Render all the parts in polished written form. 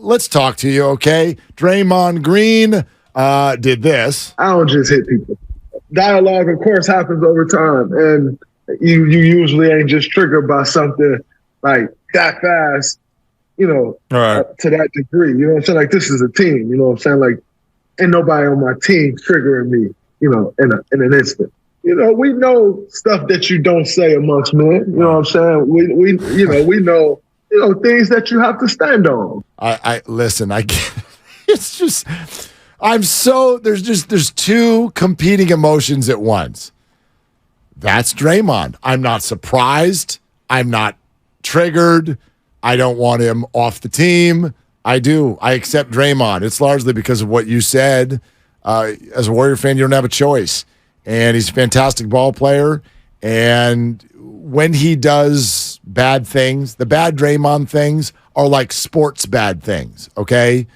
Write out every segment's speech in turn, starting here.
Let's talk to you, okay? Draymond Green did this. I don't just hit people. Dialogue, of course, happens over time, and you usually ain't just triggered by something like that fast, to that degree. You know what I'm saying? Like, this is a team. You know what I'm saying? Like, ain't nobody on my team triggering me, in an instant. We know stuff that you don't say amongst men. You know what I'm saying? We know things that you have to stand on. I listen. I get it's just there's two competing emotions at once. That's Draymond. I'm not surprised. I'm not triggered. I don't want him off the team. I do. I accept Draymond. It's largely because of what you said. As a Warrior fan, you don't have a choice. And he's a fantastic ball player. And when he does bad things, the bad Draymond things are like sports bad things, okay?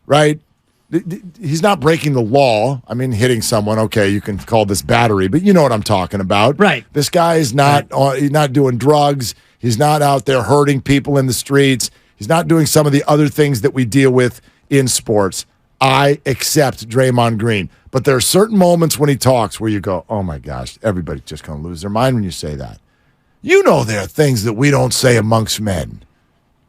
Right? He's not breaking the law. I mean, hitting someone, okay, you can call this battery, but you know what I'm talking about. Right. This guy is he's not doing drugs. He's not out there hurting people in the streets. He's not doing some of the other things that we deal with in sports. I accept Draymond Green. But there are certain moments when he talks where you go, oh my gosh, everybody's just going to lose their mind when you say that. There are things that we don't say amongst men.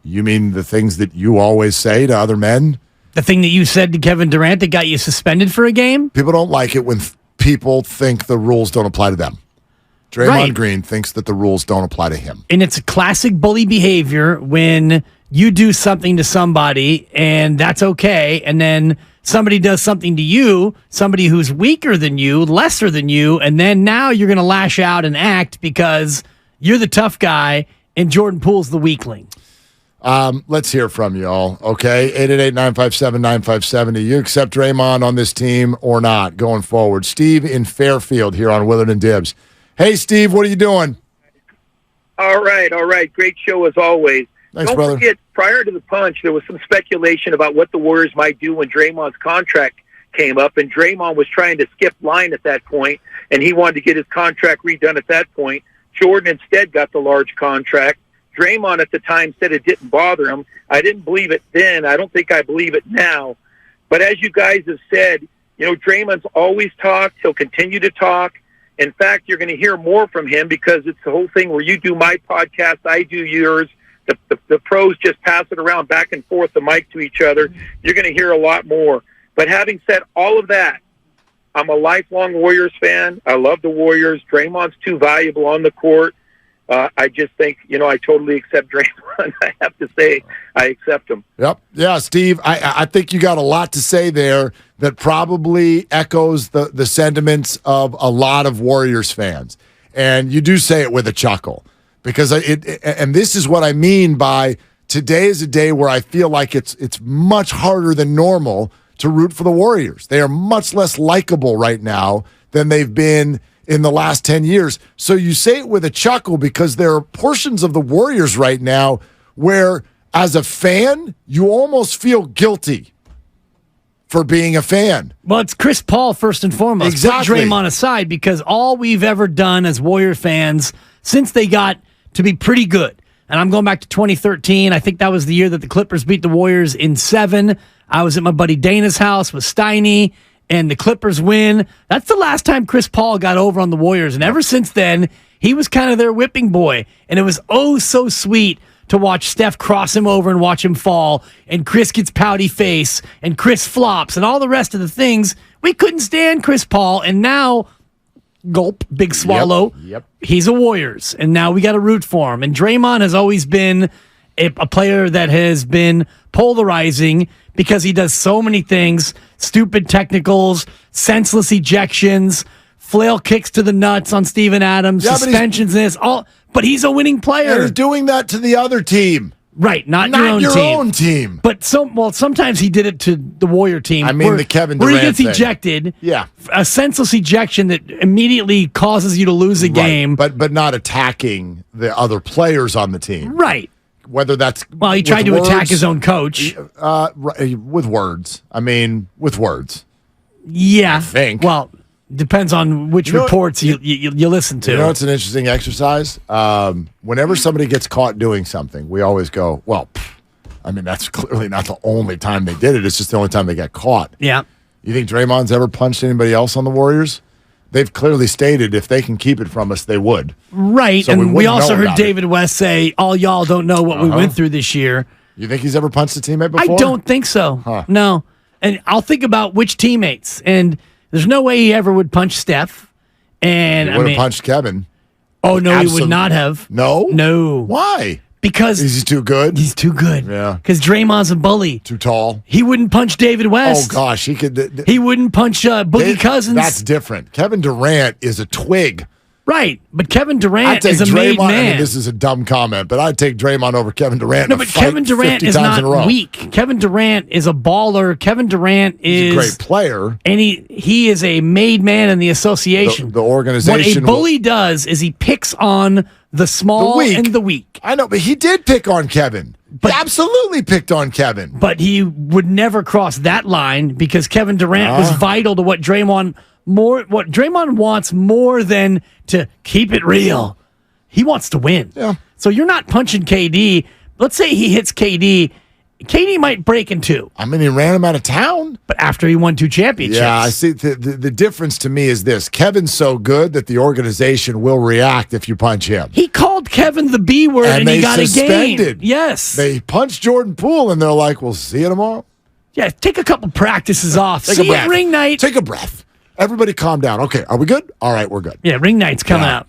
You mean the things that you always say to other men? The thing that you said to Kevin Durant that got you suspended for a game? People don't like it when people think the rules don't apply to them. Draymond Green thinks that the rules don't apply to him. And it's a classic bully behavior when you do something to somebody and that's okay, and then somebody does something to you, somebody who's weaker than you, lesser than you, and then now you're going to lash out and act because you're the tough guy and Jordan Poole's the weakling. Let's hear from you all, okay? 888-957-9570. You accept Draymond on this team or not going forward? Steve in Fairfield here on Willard and Dibs. Hey, Steve, what are you doing? All right. Great show as always. Thanks, Don't brother. forget, prior to the punch, there was some speculation about what the Warriors might do when Draymond's contract came up, and Draymond was trying to skip line at that point, and he wanted to get his contract redone at that point. Jordan instead got the large contract. Draymond at the time said it didn't bother him. I didn't believe it then. I don't think I believe it now. But as you guys have said, Draymond's always talked. He'll continue to talk. In fact, you're going to hear more from him because it's the whole thing where you do my podcast, I do yours. The pros just pass it around back and forth, the mic to each other. You're going to hear a lot more. But having said all of that, I'm a lifelong Warriors fan. I love the Warriors. Draymond's too valuable on the court. I just think, I totally accept Draymond. I have to say, I accept him. Yep. Yeah, Steve, I think you got a lot to say there that probably echoes the sentiments of a lot of Warriors fans. And you do say it with a chuckle. Because and this is what I mean by today is a day where I feel like it's much harder than normal to root for the Warriors. They are much less likable right now than they've been in the last 10 years. So you say it with a chuckle because there are portions of the Warriors right now where, as a fan, you almost feel guilty for being a fan. Well, it's Chris Paul first and foremost. Exactly. Put Draymond aside because all we've ever done as Warrior fans since they got to be pretty good, and I'm going back to 2013. I think that was the year that the Clippers beat the Warriors in 7. I was at my buddy Dana's house with Steiny, and the Clippers win. That's the last time Chris Paul got over on the Warriors, and ever since then, he was kind of their whipping boy, and it was oh so sweet to watch Steph cross him over and watch him fall, and Chris gets pouty face, and Chris flops, and all the rest of the things. We couldn't stand Chris Paul, and now, gulp, big swallow, Yep. He's a Warriors, and now we got to root for him. And Draymond has always been a player that has been polarizing because he does so many things, stupid technicals, senseless ejections, flail kicks to the nuts on Steven Adams, suspensions, but he's a winning player. And he's doing that to the other team. Right, not your own team. But sometimes he did it to the Warrior team. I mean, the Kevin Durant where he gets thing. Ejected. Yeah, a senseless ejection that immediately causes you to lose a game. But not attacking the other players on the team. Right. Whether that's he tried to attack his own coach. With words. I mean, with words. Yeah. I think. Well, depends on which reports you listen to. You know, it's an interesting exercise. Whenever somebody gets caught doing something, we always go, well, I mean, that's clearly not the only time they did it. It's just the only time they got caught. Yeah. You think Draymond's ever punched anybody else on the Warriors? They've clearly stated if they can keep it from us, they would. Right. So and we also heard David West say, all y'all don't know what we went through this year. You think he's ever punched a teammate before? I don't think so. Huh. No. And I'll think about which teammates. And there's no way he ever would punch Steph. And He would have punched Kevin. Oh, no, he would not have. No? No. Why? Because he's too good? He's too good. Yeah. Because Draymond's a bully. Too tall? He wouldn't punch David West. Oh, gosh. He could. He wouldn't punch Boogie Cousins. That's different. Kevin Durant is a twig. Right. But Kevin Durant is a made man. I mean, this is a dumb comment, but I'd take Draymond over Kevin Durant. No, but Kevin Durant is not weak. Kevin Durant is a baller. Kevin Durant is a great player. And he is a made man in the association. The organization. What a bully does is he picks on the small and the weak. I know, but he did pick on Kevin. He absolutely picked on Kevin. But he would never cross that line because Kevin Durant was vital to what Draymond wants more than to keep it real. He wants to win. Yeah. So you're not punching KD. Let's say he hits KD. KD might break in two. I mean, he ran him out of town. But after he won 2 championships. Yeah, I see. The difference to me is this. Kevin's so good that the organization will react if you punch him. He called Kevin the B word and he got suspended. a game. Yes. They punched Jordan Poole and they're like, we'll see you tomorrow. Yeah, take a couple practices off. Take a breath. You at ring night. Take a breath. Everybody calm down. Okay, are we good? All right, we're good. Yeah, ring night's coming up.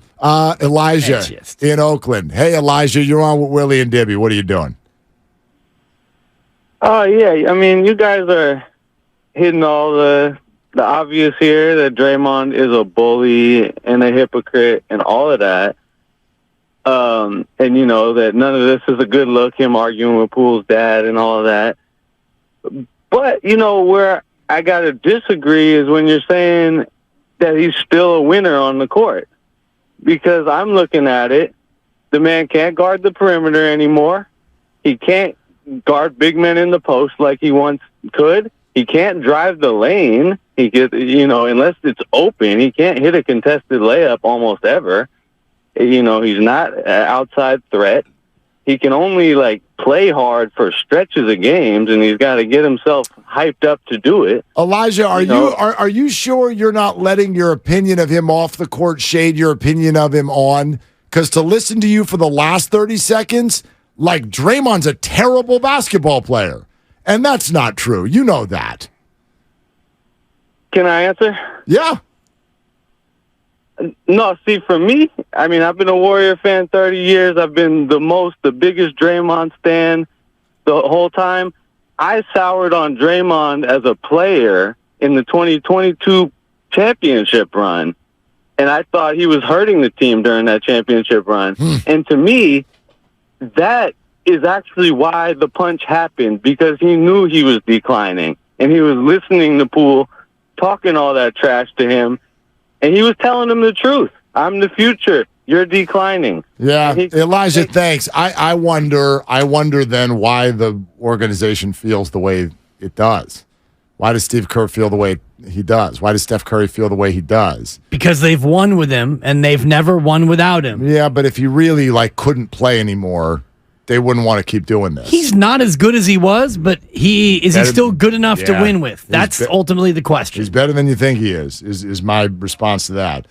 Elijah in Oakland. Hey, Elijah, you're on with Willie and Dibby. What are you doing? Oh, yeah. I mean, you guys are hitting all the obvious here that Draymond is a bully and a hypocrite and all of that. And, you know, that none of this is a good look, him arguing with Poole's dad and all of that. But, you know, where I got to disagree is when you're saying that he's still a winner on the court. Because I'm looking at it, the man can't guard the perimeter anymore. He can't guard big men in the post like he once could. He can't drive the lane. He could, you know, unless it's open, he can't hit a contested layup almost ever. You know, he's not an outside threat. He can only like play hard for stretches of games, and he's got to get himself hyped up to do it. Elijah, are you sure you're not letting your opinion of him off the court shade your opinion of him on? Because to listen to you for the last 30 seconds, like Draymond's a terrible basketball player, and that's not true. You know that. Can I answer? Yeah. No, see, for me, I mean, I've been a Warrior fan 30 years. I've been the biggest Draymond stan the whole time. I soured on Draymond as a player in the 2022 championship run, and I thought he was hurting the team during that championship run. And to me, that is actually why the punch happened, because he knew he was declining, and he was listening to Poole, talking all that trash to him, and he was telling him the truth. I'm the future. You're declining. Yeah, Elijah, thanks. I wonder then why the organization feels the way it does. Why does Steve Kerr feel the way he does? Why does Steph Curry feel the way he does? Because they've won with him, and they've never won without him. Yeah, but if he really couldn't play anymore, they wouldn't want to keep doing this. He's not as good as he was, but he's still good enough to win with? That's ultimately the question. He's better than you think he is my response to that.